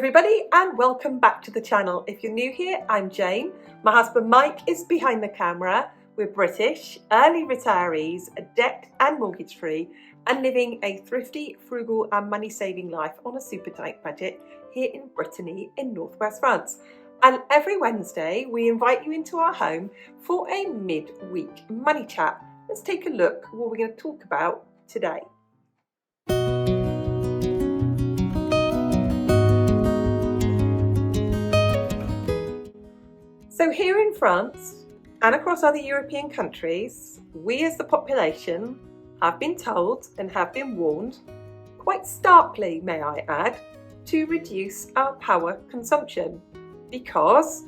everybody, and welcome back to the channel. If you're new here, I'm Jane. My husband Mike is behind the camera. We're British, early retirees, debt and mortgage free, and living a thrifty, frugal and money saving life on a super tight budget here in Brittany in northwest France. And every Wednesday we invite you into our home for a mid-week money chat. Let's take a look at what we're going to talk about today. So here in France and across other European countries, we as the population have been told and have been warned, quite starkly may I add, to reduce our power consumption because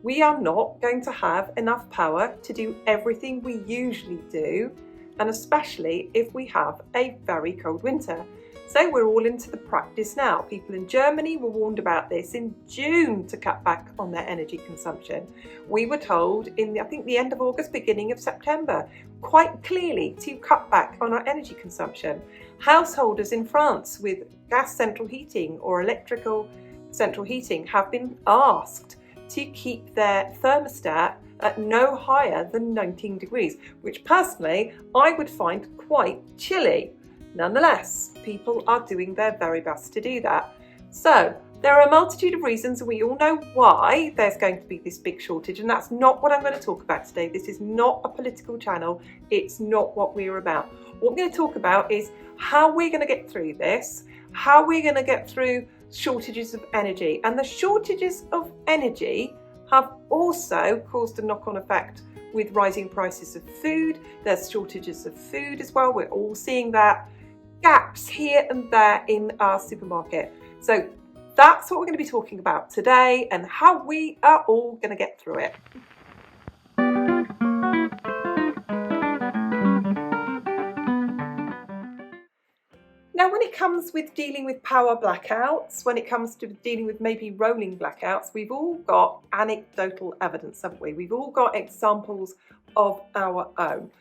we are not going to have enough power to do everything we usually do, and especially if we have a very cold winter. So we're all into the practice now. People in Germany were warned about this in June to cut back on their energy consumption. We were told in, I think, the end of August, beginning of September, quite clearly to cut back on our energy consumption. Householders in France with gas central heating or electrical central heating have been asked to keep their thermostat at no higher than 19 degrees, which personally I would find quite chilly. Nonetheless, people are doing their very best to do that. So there are a multitude of reasons, and we all know why there's going to be this big shortage, and that's not what I'm going to talk about today. This is not a political channel. It's not what we're about. What we're going to talk about is how we're going to get through this, how we're going to get through shortages of energy. And the shortages of energy have also caused a knock-on effect with rising prices of food. There's shortages of food as well. We're all seeing that. Gaps here and there in our supermarket. So that's what we're going to be talking about today and how we are all going to get through it. Now, when it comes with dealing with power blackouts, when it comes to dealing with maybe rolling blackouts, we've all got anecdotal evidence, haven't we? We've all got examples of our own.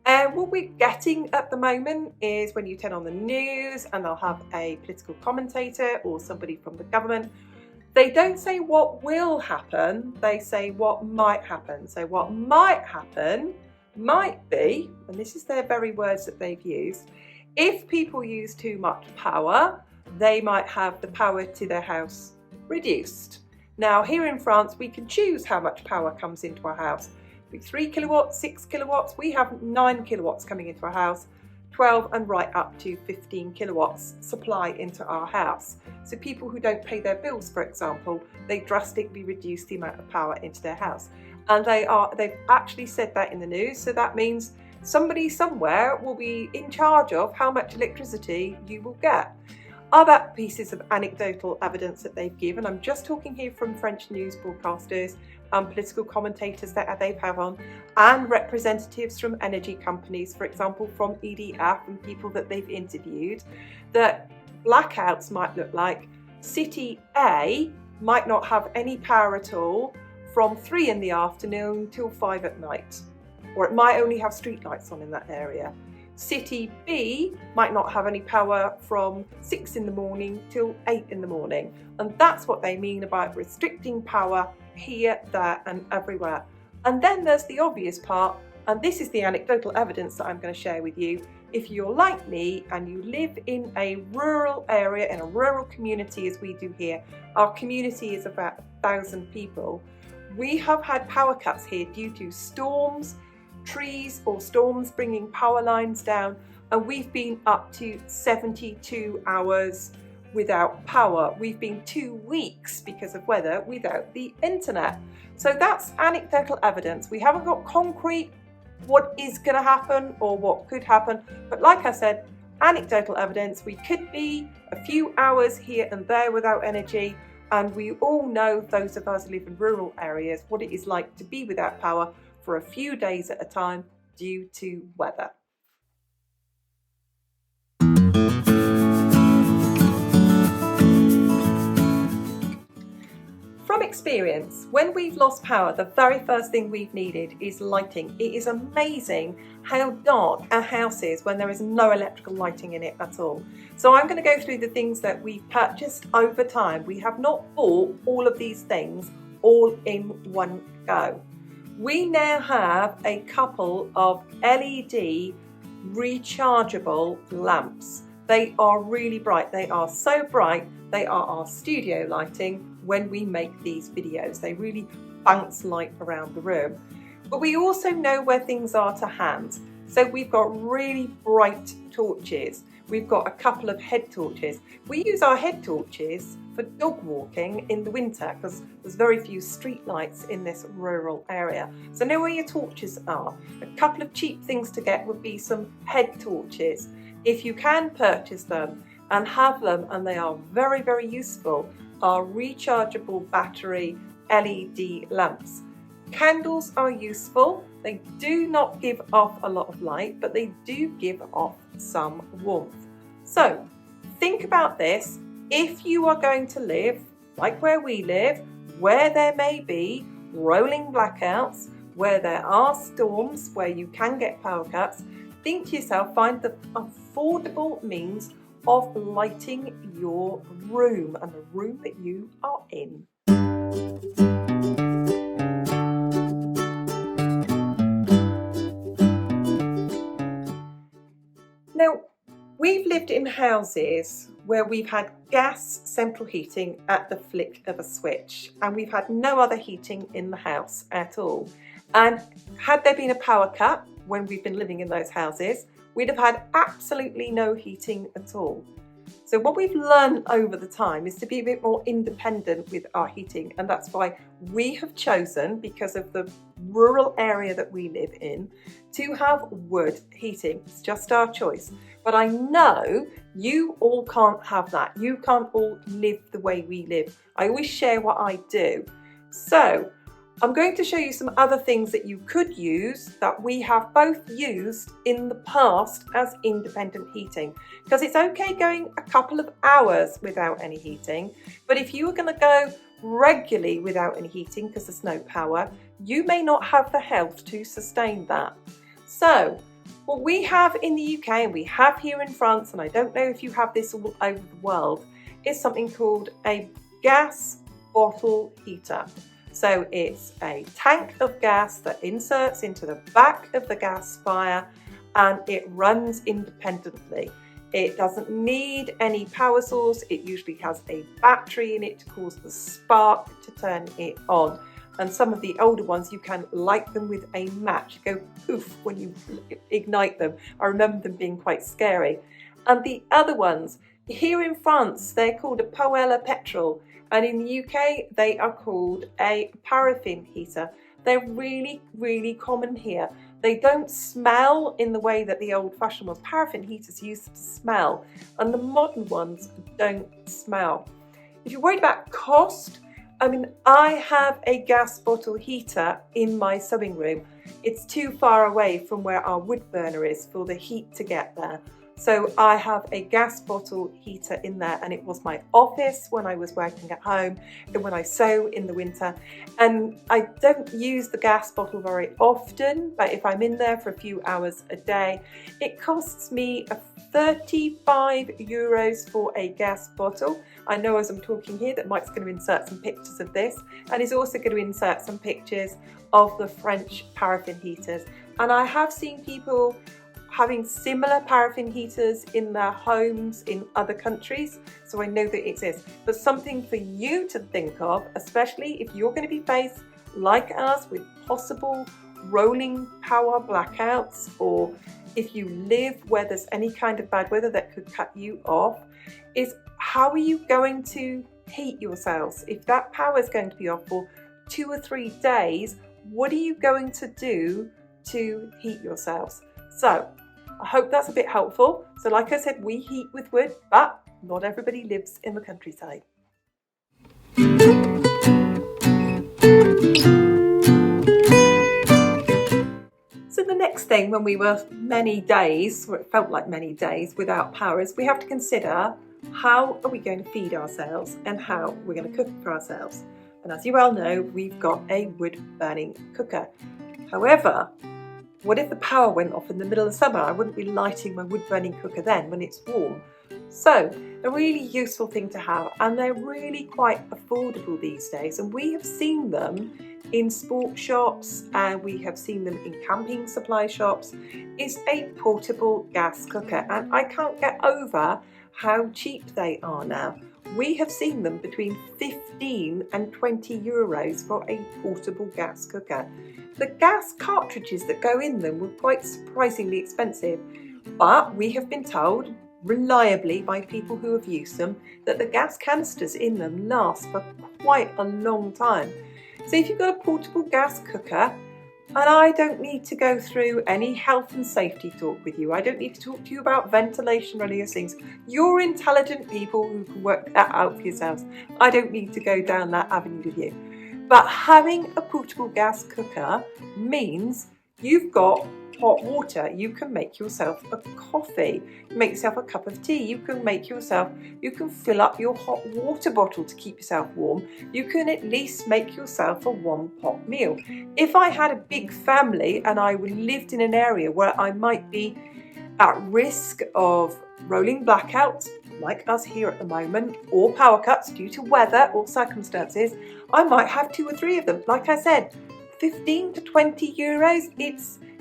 And what we're getting at the moment is when you turn on the news and they'll have a political commentator or somebody from the government, they don't say what will happen, they say what might happen. So what might happen might be, and this is their very words that they've used, if people use too much power, they might have the power to their house reduced. Now here in France, we can choose how much power comes into our house. 3 kilowatts, 6 kilowatts, we have 9 kilowatts coming into our house, 12 and right up to 15 kilowatts supply into our house. So people who don't pay their bills, for example, they drastically reduce the amount of power into their house. And they've actually said that in the news, so that means somebody somewhere will be in charge of how much electricity you will get. Other pieces of anecdotal evidence that they've given, I'm just talking here from French news broadcasters, political commentators that they've had on, and representatives from energy companies, for example from EDF, and people that they've interviewed, that blackouts might look like City A might not have any power at all from 3 in the afternoon till 5 at night, or it might only have street lights on in that area. City B might not have any power from 6 in the morning till 8 in the morning. And that's what they mean about restricting power here, there and everywhere. And then there's the obvious part, and this is the anecdotal evidence that I'm going to share with you. If you're like me and you live in a rural area, in a rural community as we do here, our community is about 1,000 people, we have had power cuts here due to storms, trees or storms bringing power lines down, and we've been up to 72 hours without power. We've been 2 weeks because of weather without the internet. So that's anecdotal evidence. We haven't got concrete what is going to happen or what could happen, but like I said, anecdotal evidence. We could be a few hours here and there without energy, and we all know, those of us who live in rural areas, what it is like to be without power for a few days at a time due to weather. From experience, when we've lost power, the very first thing we've needed is lighting. It is amazing how dark a house is when there is no electrical lighting in it at all. So I'm going to go through the things that we've purchased over time. We have not bought all of these things all in one go. We now have a couple of LED rechargeable lamps. They are really bright. They are so bright. They are our studio lighting when we make these videos. They really bounce light around the room. But we also know where things are to hand. So we've got really bright torches. We've got a couple of head torches. We use our head torches for dog walking in the winter because there's very few street lights in this rural area. So know where your torches are. A couple of cheap things to get would be some head torches. If you can purchase them and have them, and they are very, very useful, are rechargeable battery LED lamps. Candles are useful. They do not give off a lot of light, but they do give off some warmth. So think about this. If you are going to live like where we live, where there may be rolling blackouts, where there are storms, where you can get power cuts, think to yourself, find the affordable means of lighting your room and the room that you are in. Now, we've lived in houses where we've had gas central heating at the flick of a switch, and we've had no other heating in the house at all. And had there been a power cut when we've been living in those houses, we'd have had absolutely no heating at all. So what we've learned over the time is to be a bit more independent with our heating, and that's why we have chosen, because of the rural area that we live in, to have wood heating. It's just our choice. But I know you all can't have that. You can't all live the way we live. I always share what I do. So I'm going to show you some other things that you could use that we have both used in the past as independent heating. Because it's okay going a couple of hours without any heating, but if you are going to go regularly without any heating because there's no power, you may not have the health to sustain that. So what we have in the UK and we have here in France, and I don't know if you have this all over the world, is something called a gas bottle heater. So it's a tank of gas that inserts into the back of the gas fire and it runs independently. It doesn't need any power source. It usually has a battery in it to cause the spark to turn it on. And some of the older ones, you can light them with a match. Go poof when you ignite them. I remember them being quite scary. And the other ones, here in France, they're called a poêle à pétrole. And in the UK, they are called a paraffin heater. They're really, really common here. They don't smell in the way that the old-fashioned ones, paraffin heaters, used to smell. And the modern ones don't smell. If you're worried about cost, I mean, I have a gas bottle heater in my sewing room. It's too far away from where our wood burner is for the heat to get there. So I have a gas bottle heater in there, and it was my office when I was working at home and when I sew in the winter. And I don't use the gas bottle very often, but if I'm in there for a few hours a day, it costs me 35 euros for a gas bottle. I know as I'm talking here that Mike's going to insert some pictures of this, and he's also going to insert some pictures of the French paraffin heaters. And I have seen people having similar paraffin heaters in their homes in other countries, so I know that it exists. But something for you to think of, especially if you're going to be faced like us with possible rolling power blackouts, or if you live where there's any kind of bad weather that could cut you off, is how are you going to heat yourselves? If that power is going to be off for 2 or 3 days, what are you going to do to heat yourselves? So I hope that's a bit helpful. So like I said, we heat with wood, but not everybody lives in the countryside. So the next thing, when we were many days, or it felt like many days without power, is we have to consider how are we going to feed ourselves and how we're going to cook for ourselves. And as you well know, we've got a wood burning cooker. However, what if the power went off in the middle of summer? I wouldn't be lighting my wood burning cooker then when it's warm. So a really useful thing to have, and they're really quite affordable these days, and we have seen them in sport shops and we have seen them in camping supply shops, is a portable gas cooker, and I can't get over how cheap they are now. We have seen them between 15 and 20 euros for a portable gas cooker. The gas cartridges that go in them were quite surprisingly expensive, but we have been told reliably by people who have used them that the gas canisters in them last for quite a long time. So if you've got a portable gas cooker, and I don't need to go through any health and safety talk with you, I don't need to talk to you about ventilation or any of those things. You're intelligent people who can work that out for yourselves. I don't need to go down that avenue with you. But having a portable gas cooker means you've got hot water. You can make yourself a coffee, make yourself a cup of tea. You can fill up your hot water bottle to keep yourself warm. You can at least make yourself a one-pot meal. If I had a big family and I lived in an area where I might be at risk of rolling blackouts, like us here at the moment, or power cuts due to weather or circumstances, I might have 2 or 3 of them. Like I said, 15 to 20 euros,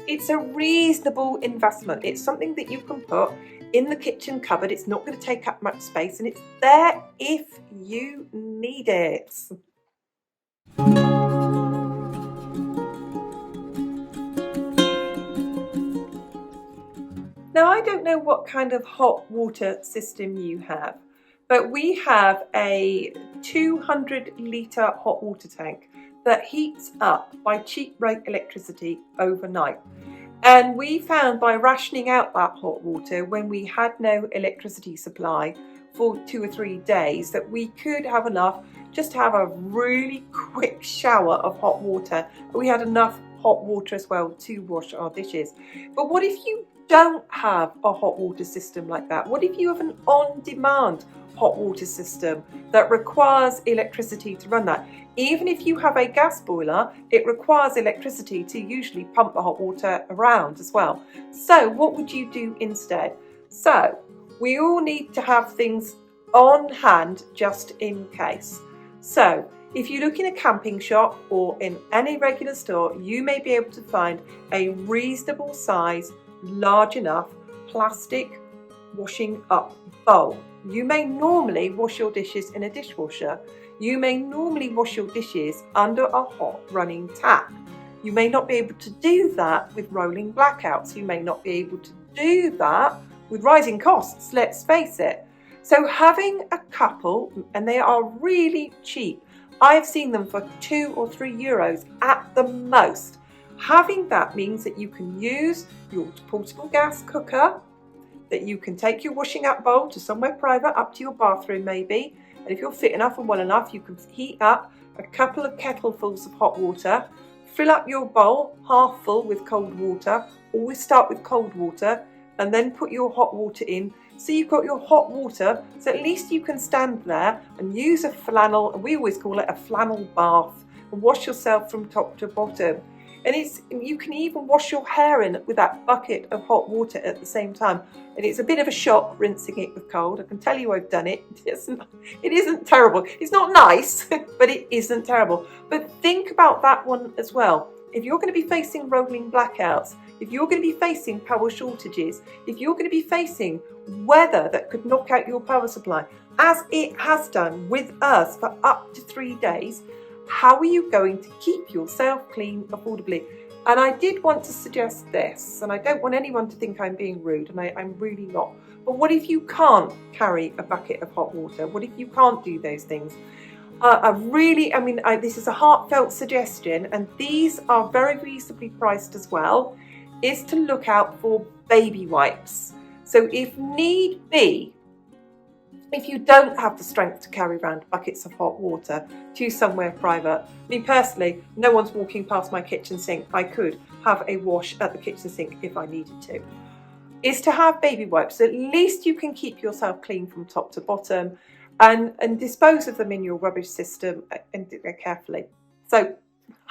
it's a reasonable investment. It's something that you can put in the kitchen cupboard. It's not going to take up much space, and it's there if you need it. Now, I don't know what kind of hot water system you have, but we have a 200-litre hot water tank that heats up by cheap rate electricity overnight. And we found by rationing out that hot water when we had no electricity supply for 2 or 3 days, that we could have enough just to have a really quick shower of hot water. We had enough hot water as well to wash our dishes. But what if you don't have a hot water system like that? What if you have an on-demand hot water system that requires electricity to run that? Even if you have a gas boiler, it requires electricity to usually pump the hot water around as well. So what would you do instead? So we all need to have things on hand just in case. So if you look in a camping shop or in any regular store, you may be able to find a reasonable size, large enough plastic washing up bowl. You may normally wash your dishes in a dishwasher. You may normally wash your dishes under a hot running tap. You may not be able to do that with rolling blackouts. You may not be able to do that with rising costs, let's face it. So having a couple, and they are really cheap. I've seen them for 2 or 3 euros at the most. Having that means that you can use your portable gas cooker, that you can take your washing up bowl to somewhere private, up to your bathroom maybe, and if you're fit enough and well enough, you can heat up a couple of kettlefuls of hot water, fill up your bowl half full with cold water. Always start with cold water and then put your hot water in. So you've got your hot water, so at least you can stand there and use a flannel, and we always call it a flannel bath, and wash yourself from top to bottom. And you can even wash your hair in with that bucket of hot water at the same time. And it's a bit of a shock rinsing it with cold. I can tell you I've done it. It isn't terrible. It's not nice, but it isn't terrible. But think about that one as well. If you're going to be facing rolling blackouts, if you're going to be facing power shortages, if you're going to be facing weather that could knock out your power supply, as it has done with us for up to 3 days, how are you going to keep yourself clean affordably? And I did want to suggest this, and I don't want anyone to think I'm being rude, and I'm really not. But what if you can't carry a bucket of hot water? What if you can't do those things? This is a heartfelt suggestion, and these are very reasonably priced as well, is to look out for baby wipes. So if need be, if you don't have the strength to carry around buckets of hot water to somewhere private, me personally, no one's walking past my kitchen sink. I could have a wash at the kitchen sink if I needed to. Is to have baby wipes. At least you can keep yourself clean from top to bottom. and dispose of them in your rubbish system and do it carefully. So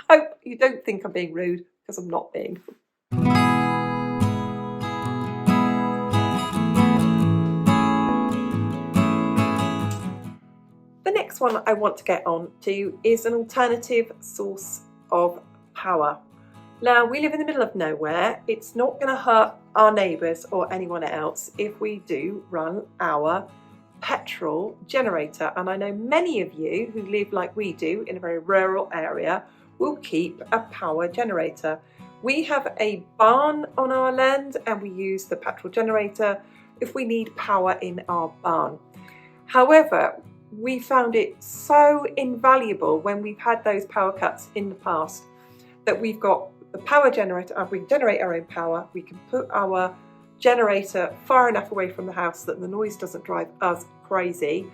I hope you don't think I'm being rude, because I'm not being. The next one I want to get on to is an alternative source of power. Now, we live in the middle of nowhere. It's not going to hurt our neighbours or anyone else if we do run our petrol generator. And I know many of you who live like we do in a very rural area will keep a power generator. We have a barn on our land and we use the petrol generator if we need power in our barn. However, we found it so invaluable when we've had those power cuts in the past that we've got the power generator. We can generate our own power. We can put our generator far enough away from the house that the noise doesn't drive us crazy.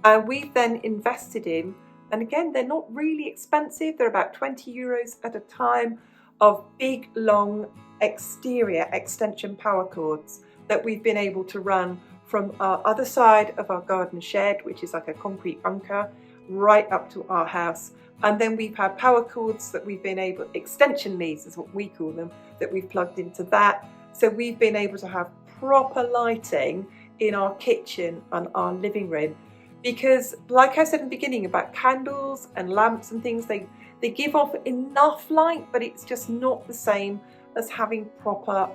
And we've then invested in, and again, they're not really expensive. They're about €20 at a time, of big, long exterior extension power cords that we've been able to run from our other side of our garden shed, which is like a concrete bunker, right up to our house. And then we've had power cords that we've been able, extension leads is what we call them, that we've plugged into that. So we've been able to have proper lighting in our kitchen and our living room. Because like I said in the beginning about candles and lamps and things, they give off enough light, but it's just not the same as having proper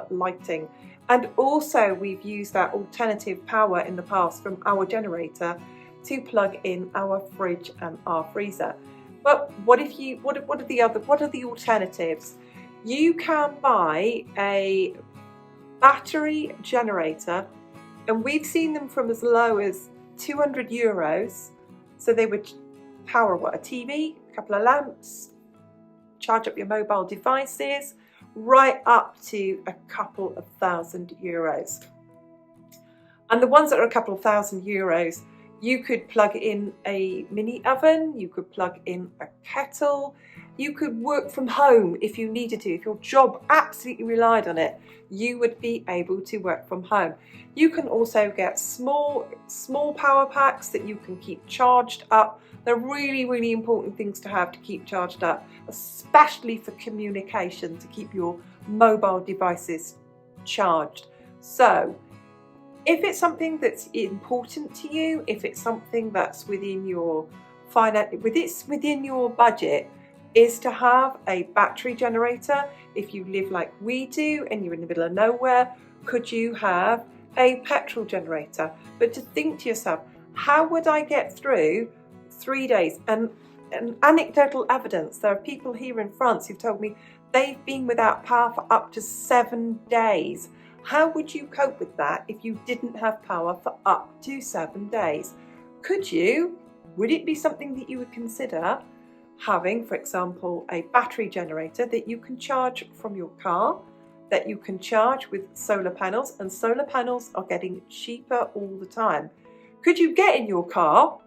lighting. And also we've used that alternative power in the past from our generator to plug in our fridge and our freezer. But what are the alternatives? You can buy a battery generator, and we've seen them from as low as €200. So they would power a TV, a couple of lamps, charge up your mobile devices, right up to a couple of €1,000. And the ones that are a couple of €1,000, you could plug in a mini oven, you could plug in a kettle, you could work from home if you needed to. If your job absolutely relied on it, you would be able to work from home. You can also get small power packs that you can keep charged up. They're really important things to have to keep charged up, especially for communication, to keep your mobile devices charged. So if it's something that's important to you, if it's something that's within your within your budget, is to have a battery generator. If you live like we do and you're in the middle of nowhere, could you have a petrol generator? But to think to yourself, how would I get through 3 days? And anecdotal evidence, there are people here in France who've told me they've been without power for up to 7 days. How would you cope with that if you didn't have power for up to 7 days? Could you? Would it be something that you would consider having, for example, a battery generator that you can charge from your car, that you can charge with solar panels, and solar panels are getting cheaper all the time? Could you get in your car,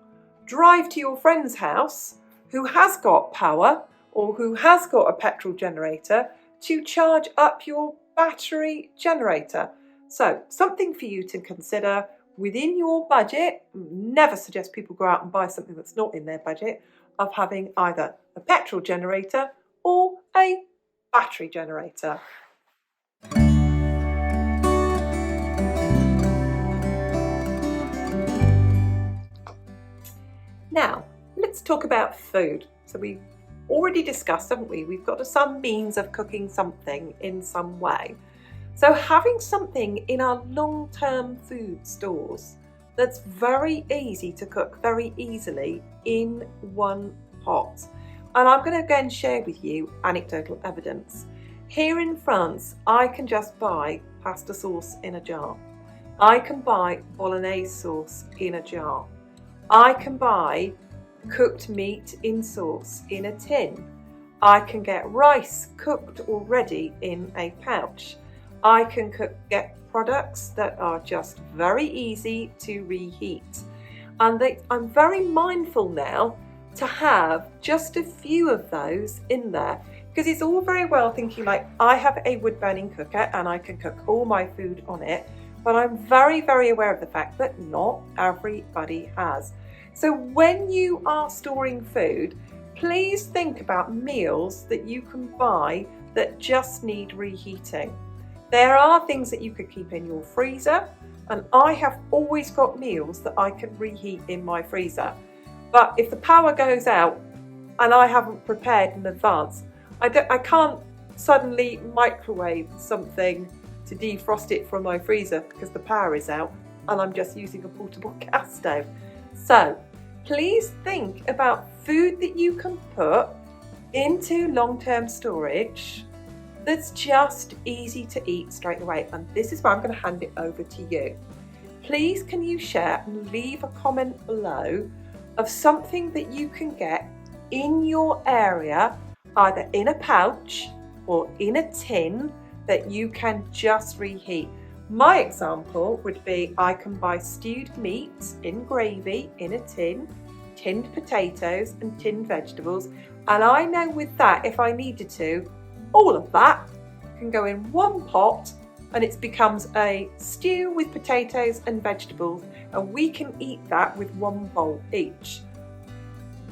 drive to your friend's house who has got power or who has got a petrol generator to charge up your battery generator? So something for you to consider within your budget. Never suggest people go out and buy something that's not in their budget, of having either a petrol generator or a battery generator. Now, let's talk about food. So we've already discussed, haven't we? We've got some means of cooking something in some way. So having something in our long-term food stores that's very easy to cook very easily in one pot. And I'm going to again share with you anecdotal evidence. Here in France, I can just buy pasta sauce in a jar. I can buy bolognese sauce in a jar. I can buy cooked meat in sauce in a tin. I can get rice cooked already in a pouch. I can get products that are just very easy to reheat. And I'm very mindful now to have just a few of those in there, because it's all very well thinking like, I have a wood burning cooker and I can cook all my food on it. but I'm very, very aware of the fact that not everybody has. So when you are storing food, please think about meals that you can buy that just need reheating. There are things that you could keep in your freezer, and I have always got meals that I can reheat in my freezer. But if the power goes out and I haven't prepared in advance, I can't suddenly microwave something to defrost it from my freezer because the power is out and I'm just using a portable gas stove. So please think about food that you can put into long-term storage that's just easy to eat straight away. And this is where I'm going to hand it over to you. Please can you share and leave a comment below of something that you can get in your area, either in a pouch or in a tin, that you can just reheat. My example would be I can buy stewed meat in gravy in a tin, tinned potatoes and tinned vegetables, and I know with that, if I needed to, all of that can go in one pot and it becomes a stew with potatoes and vegetables, and we can eat that with one bowl each.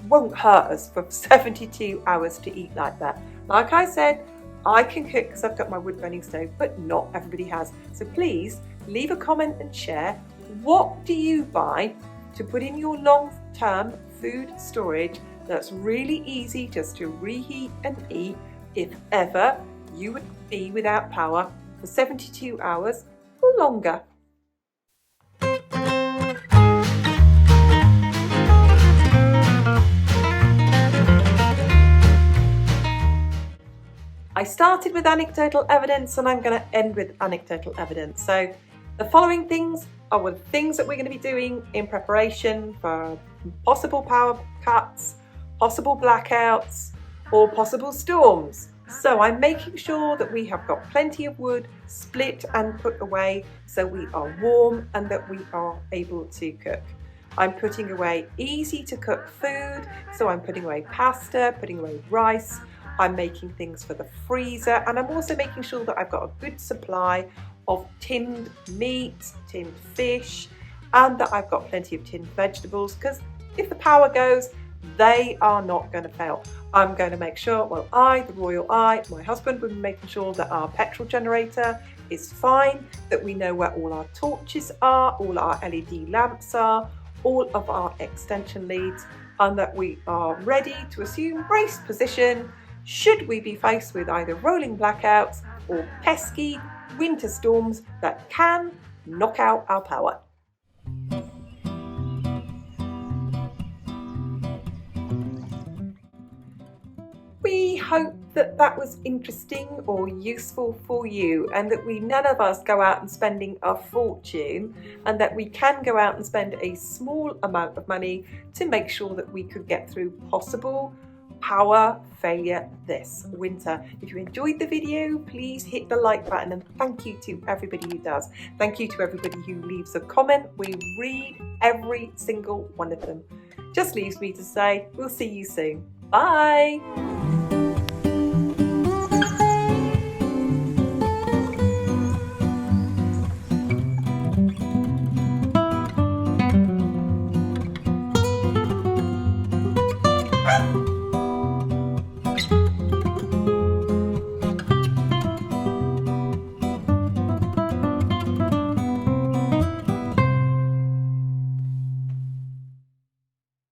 Won't hurt us for 72 hours to eat like that. Like I said, I can cook because I've got my wood burning stove, but not everybody has. So please leave a comment and share. What do you buy to put in your long-term food storage that's really easy just to reheat and eat if ever you would be without power for 72 hours or longer? I started with anecdotal evidence and I'm going to end with anecdotal evidence. So the following things are the things that we're going to be doing in preparation for possible power cuts, possible blackouts, or possible storms. So I'm making sure that we have got plenty of wood split and put away so we are warm and that we are able to cook. I'm putting away easy to cook food, so I'm putting away pasta, putting away rice. I'm making things for the freezer, and I'm also making sure that I've got a good supply of tinned meat, tinned fish, and that I've got plenty of tinned vegetables, because if the power goes, they are not going to fail. I'm going to make sure, well, the royal I, my husband, will be making sure that our petrol generator is fine, that we know where all our torches are, all our LED lamps are, all of our extension leads, and that we are ready to assume braced position should we be faced with either rolling blackouts or pesky winter storms that can knock out our power. We hope that that was interesting or useful for you, and that none of us go out and spending a fortune, and that we can go out and spend a small amount of money to make sure that we could get through possible power failure this winter. If you enjoyed the video, please hit the like button, and thank you to everybody who does. Thank you to everybody who leaves a comment. We read every single one of them. Just leaves me to say, we'll see you soon. Bye.